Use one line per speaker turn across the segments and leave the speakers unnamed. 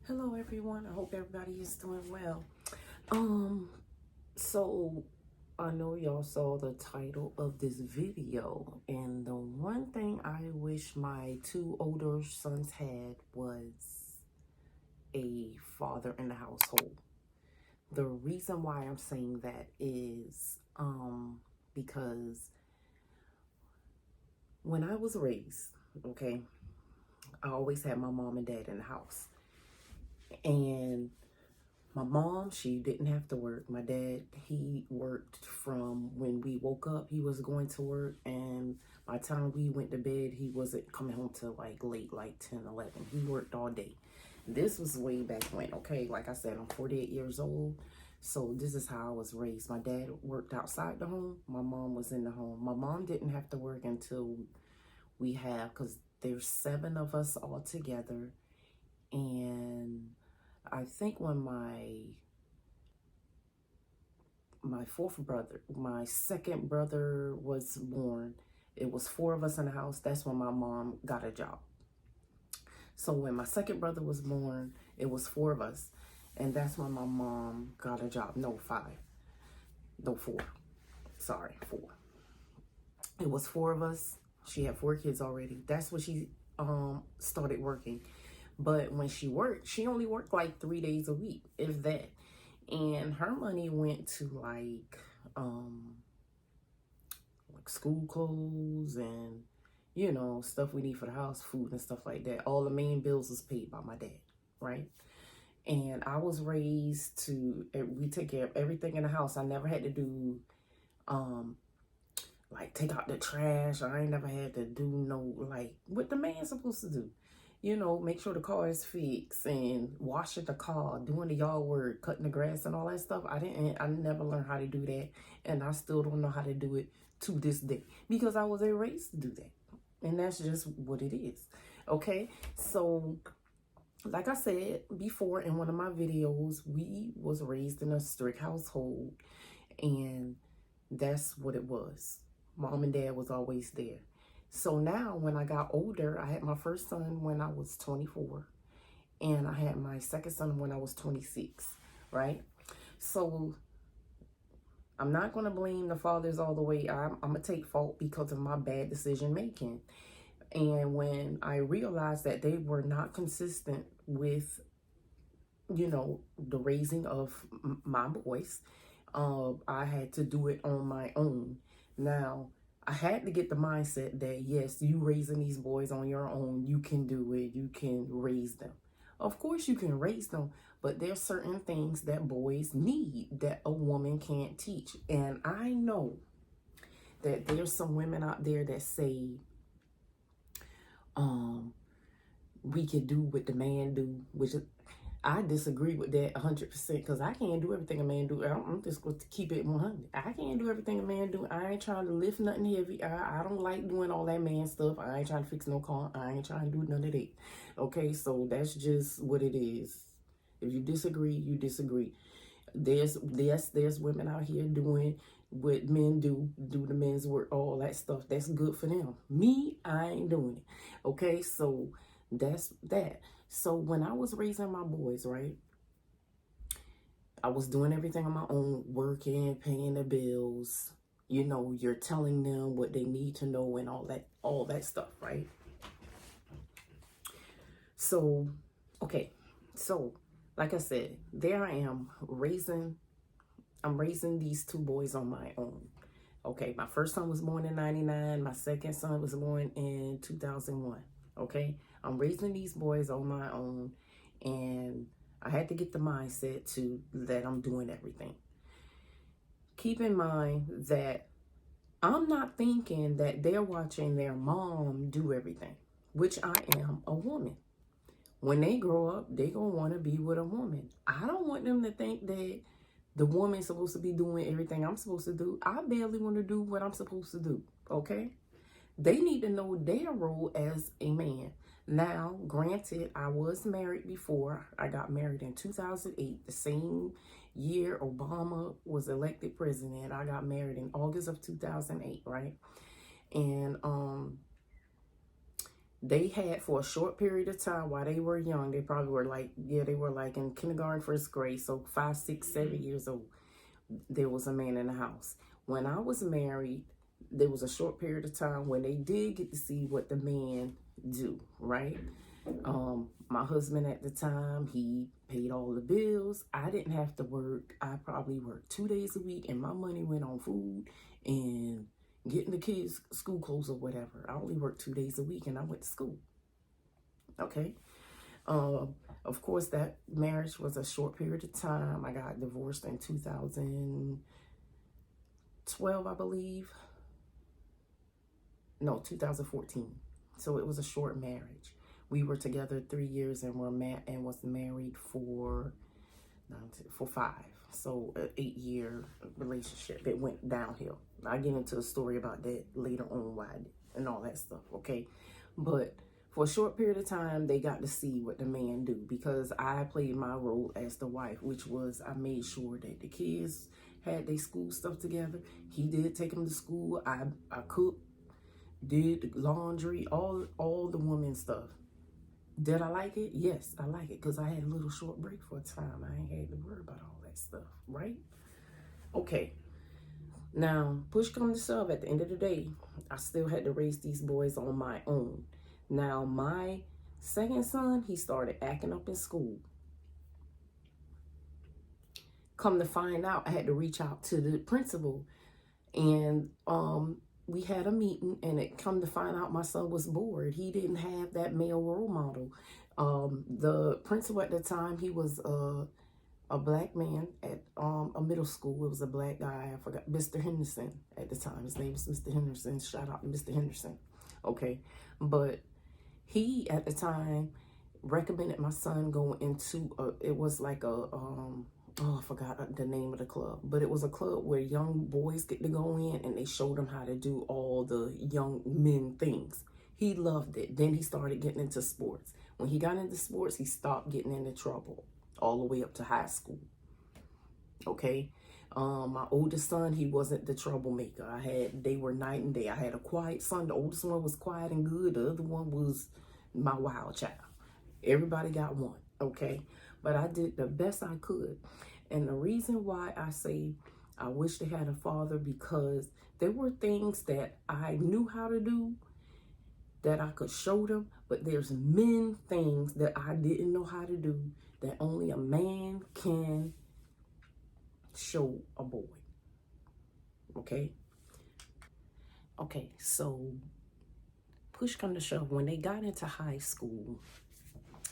Hello everyone. I hope everybody is doing well. Um, so I know y'all saw the title of this video, and the one thing I wish my two older sons had was a father in the household. The reason why I'm saying that is because when I was raised, okay, I always had my mom and dad in the house. And my mom, she didn't have to work. My dad, he worked from when we woke up, he was going to work. And by the time we went to bed, he wasn't coming home till like late, like 10, 11. He worked all day. This was way back when, okay? Like I said, I'm 48 years old. So this is how I was raised. My dad worked outside the home. My mom was in the home. My mom didn't have to work until we have, because there's 7 of us all together. And I think when my second brother was born, it was 4 of us in the house. That's when my mom got a job. So when my second brother was born, it was 4 of us. And that's when my mom got a job. No, 5. No, 4. Sorry, 4. It was 4 of us. She had 4 kids already. That's when she started working. But when she worked, she only worked like 3 days a week, if that. And her money went to like school clothes and, you know, stuff we need for the house, food and stuff like that. All the main bills was paid by my dad, right? And I was raised to, we take care of everything in the house. I never had to do, like take out the trash. I ain't never had to do no, like what the man's supposed to do. You know, make sure the car is fixed and washing the car, doing the yard work, cutting the grass and all that stuff. I never learned how to do that. And I still don't know how to do it to this day because I wasn't raised to do that. And that's just what it is. Okay. So like I said before in one of my videos, we was raised in a strict household, and that's what it was. Mom and dad was always there. So now when I got older, I had my first son when I was 24, and I had my second son when I was 26, right? So I'm not going to blame the fathers all the way. I'm going to take fault because of my bad decision making. And when I realized that they were not consistent with, you know, the raising of my boys, I had to do it on my own. Now, I had to get the mindset that, yes, you raising these boys on your own, you can do it, you can raise them. Of course you can raise them, but there's certain things that boys need that a woman can't teach. And I know that there's some women out there that say, we can do what the man do, which is, I disagree with that 100% because I can't do everything a man do. I'm just going to keep it 100. I can't do everything a man do. I ain't trying to lift nothing heavy. I don't like doing all that man stuff. I ain't trying to fix no car. I ain't trying to do none of that. Okay, so that's just what it is. If you disagree, you disagree. There's women out here doing what men do the men's work, all that stuff. That's good for them. Me, I ain't doing it. Okay, so that's that. So when I was raising my boys, right, I was doing everything on my own, working, paying the bills. You know, you're telling them what they need to know and all that stuff, right? So, okay. So, like I said, there I am I'm raising these 2 boys on my own. Okay, my first son was born in 99. My second son was born in 2001. Okay, I'm raising these boys on my own, and I had to get the mindset to that I'm doing everything. Keep in mind that I'm not thinking that they're watching their mom do everything, which I am a woman. When they grow up, they gonna want to be with a woman. I don't want them to think that the woman's supposed to be doing everything I'm supposed to do. I barely want to do what I'm supposed to do, okay? They need to know their role as a man. Now, granted, I was married before. I got married in 2008, the same year Obama was elected president. I got married in August of 2008, right? And They had, for a short period of time while they were young, they probably were like, yeah, they were like in kindergarten, first grade, so 5, 6, 7 years old, there was a man in the house. When I was married, there was a short period of time when they did get to see what the man do, right? My husband at the time, he paid all the bills. I didn't have to work. I probably worked 2 days a week, and my money went on food and getting the kids school clothes or whatever. I only worked 2 days a week, and I went to school. Okay. Of course, that marriage was a short period of time. I got divorced in 2012, I believe. No, 2014. So it was a short marriage. We were together 3 years and was married for 5. So an 8-year relationship. It went downhill. I get into a story about that later on, why and all that stuff. Okay, but for a short period of time, they got to see what the man do, because I played my role as the wife, which was I made sure that the kids had their school stuff together. He did take them to school. I cooked, did the laundry, all the woman stuff. Did I like it? Yes, I like it, because I had a little short break for a time. I ain't had to worry about all that stuff, right? Okay. Now, push come to shove, at the end of the day, I still had to raise these boys on my own. Now, my second son, he started acting up in school. Come to find out, I had to reach out to the principal, and we had a meeting, and it come to find out my son was bored. He didn't have that male role model. The principal at the time, he was a black man at a middle school. It was a black guy. I forgot, Mr. Henderson at the time. His name was Mr. Henderson. Shout out to Mr. Henderson. Okay, but he at the time recommended my son go into it was like I forgot the name of the club, but it was a club where young boys get to go in, and they showed them how to do all the young men things. He loved it. Then he started getting into sports. When he got into sports, he stopped getting into trouble all the way up to high school. Okay. My oldest son, he wasn't the troublemaker. They were night and day. I had a quiet son. The oldest one was quiet and good. The other one was my wild child. Everybody got one. Okay. But I did the best I could. And the reason why I say I wish they had a father, because there were things that I knew how to do that I could show them, but there's men things that I didn't know how to do that only a man can show a boy. Okay? Okay, so push come to shove, when they got into high school,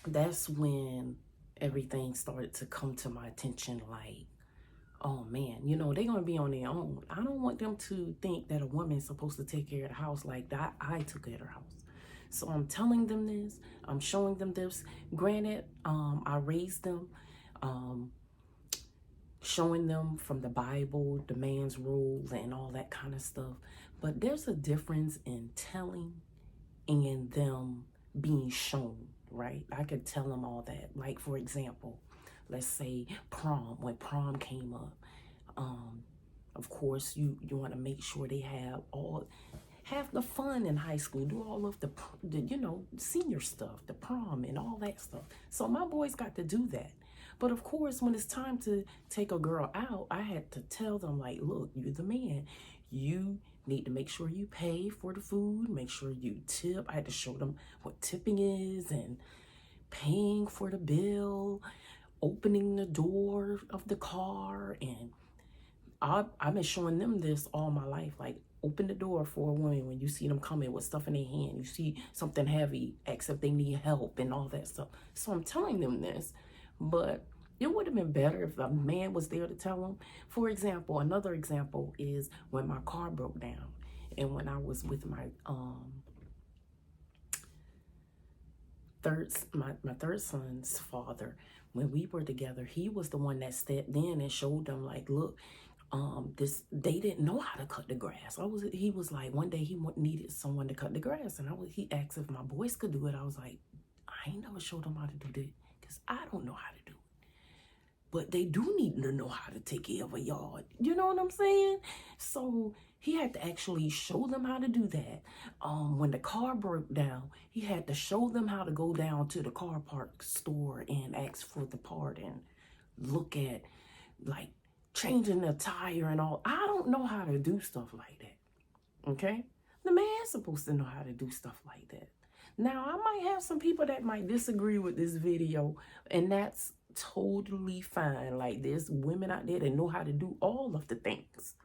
that's when everything started to come to my attention, like, oh man, they're gonna be on their own. I don't want them to think that a woman's supposed to take care of the house like that. I took care of the house. So I'm telling them this, I'm showing them this. Granted, I raised them, showing them from the Bible, the man's role and all that kind of stuff. But there's a difference in telling and them being shown, right? I could tell them all that. Like, for example, let's say prom, when prom came up, of course, you want to make sure they have the fun in high school, do all of the senior stuff, the prom and all that stuff. So my boys got to do that. But of course, when it's time to take a girl out, I had to tell them, like, look, you're the man. You need to make sure you pay for the food, make sure you tip. I had to show them what tipping is and paying for the bill, opening the door of the car. And I've been showing them this all my life. Like, open the door for a woman when you see them coming with stuff in their hand. You see something heavy, ask if they need help and all that stuff. So I'm telling them this, but it would have been better if a man was there to tell them. For example, another example is when my car broke down, and when I was with my third son's father, when we were together, he was the one that stepped in and showed them, like, look, they didn't know how to cut the grass. He was like, one day he needed someone to cut the grass, and he asked if my boys could do it. I was like, I ain't never showed them how to do that, because I don't know how to do it. But they do need to know how to take care of a yard. You know what I'm saying? So He had to actually show them how to do that. When the car broke down, he had to show them how to go down to the car park store and ask for the part and look at like changing the tire and all. I don't know how to do stuff like that. Okay? The man's supposed to know how to do stuff like that. Now, I might have some people that might disagree with this video, and that's totally fine. Like, there's women out there that know how to do all of the things.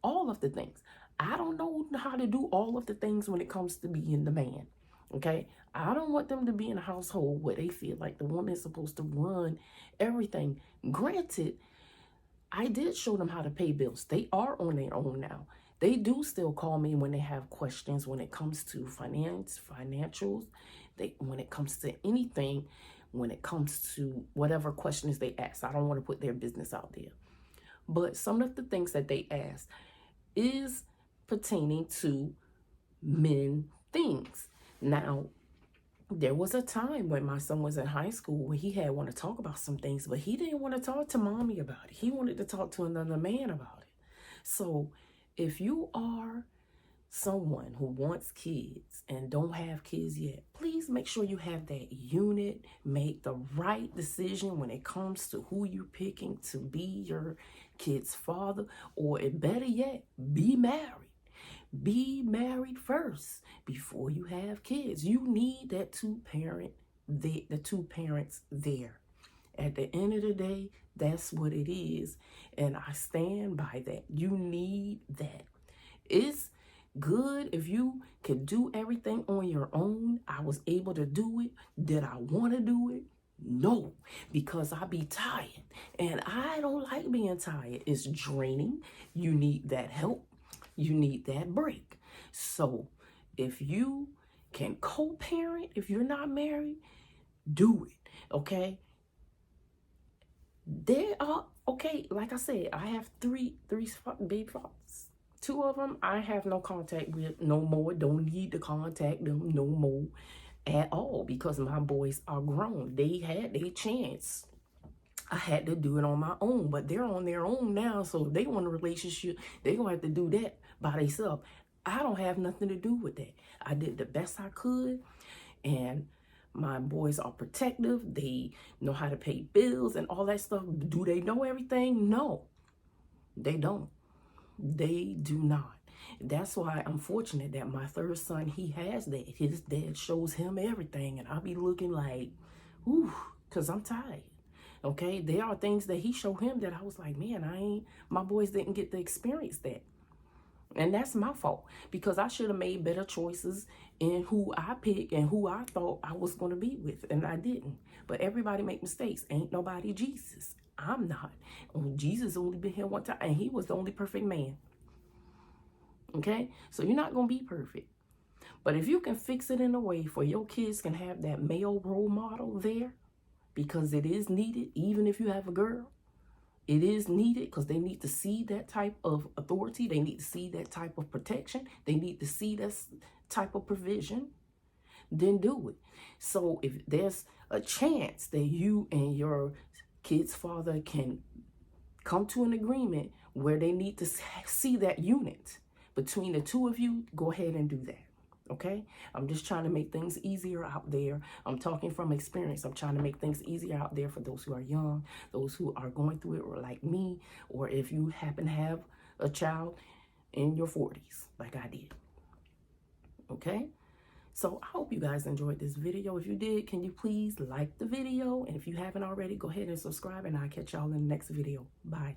All of the things. I don't know how to do all of the things when it comes to being the man. Okay? I don't want them to be in a household where they feel like the woman is supposed to run everything. Granted, I did show them how to pay bills. They are on their own now. They do still call me when they have questions when it comes to financials. When it comes to anything, when it comes to whatever questions they ask. I don't want to put their business out there. But some of the things that they ask is pertaining to men things. Now, there was a time when my son was in high school where he had want to talk about some things, but he didn't want to talk to mommy about it. He wanted to talk to another man about it. So if you are someone who wants kids and don't have kids yet, please make sure you have that unit. Make the right decision when it comes to who you're picking to be your kid's father, or better yet, be married. Be married first before you have kids. You need that the two parents there. At the end of the day, that's what it is. And I stand by that. You need that. It's good if you can do everything on your own. I was able to do it. Did I want to do it? No, because I be tired. And I don't like being tired. It's draining. You need that help. You need that break. So if you can co-parent, if you're not married, do it. Okay? There are, okay, like I said, I have three baby fathers. 2 of them I have no contact with no more. Don't need to contact them no more at all because my boys are grown. They had their chance. I had to do it on my own, but they're on their own now, so if they want a relationship, they're going to have to do that by themselves. I don't have nothing to do with that. I did the best I could, and my boys are protective. They know how to pay bills and all that stuff. Do they know everything? No, they don't. They do not. That's why I'm fortunate that my third son, he has that. His dad shows him everything, and I'll be looking like, ooh, because I'm tired. Okay, there are things that he showed him that I was like, man, my boys didn't get to experience that. And that's my fault because I should have made better choices in who I picked and who I thought I was going to be with, and I didn't. But everybody make mistakes. Ain't nobody Jesus. I'm not. Jesus only been here one time, and he was the only perfect man. Okay, so you're not going to be perfect. But if you can fix it in a way for your kids can have that male role model there, because it is needed, even if you have a girl, it is needed because they need to see that type of authority. They need to see that type of protection. They need to see that type of provision. Then do it. So if there's a chance that you and your kid's father can come to an agreement where they need to see that unit between the two of you, go ahead and do that. Okay? I'm just trying to make things easier out there. I'm talking from experience. I'm trying to make things easier out there for those who are young, those who are going through it, or like me, or if you happen to have a child in your 40s, like I did. Okay? So I hope you guys enjoyed this video. If you did, can you please like the video? And if you haven't already, go ahead and subscribe, and I'll catch y'all in the next video. Bye.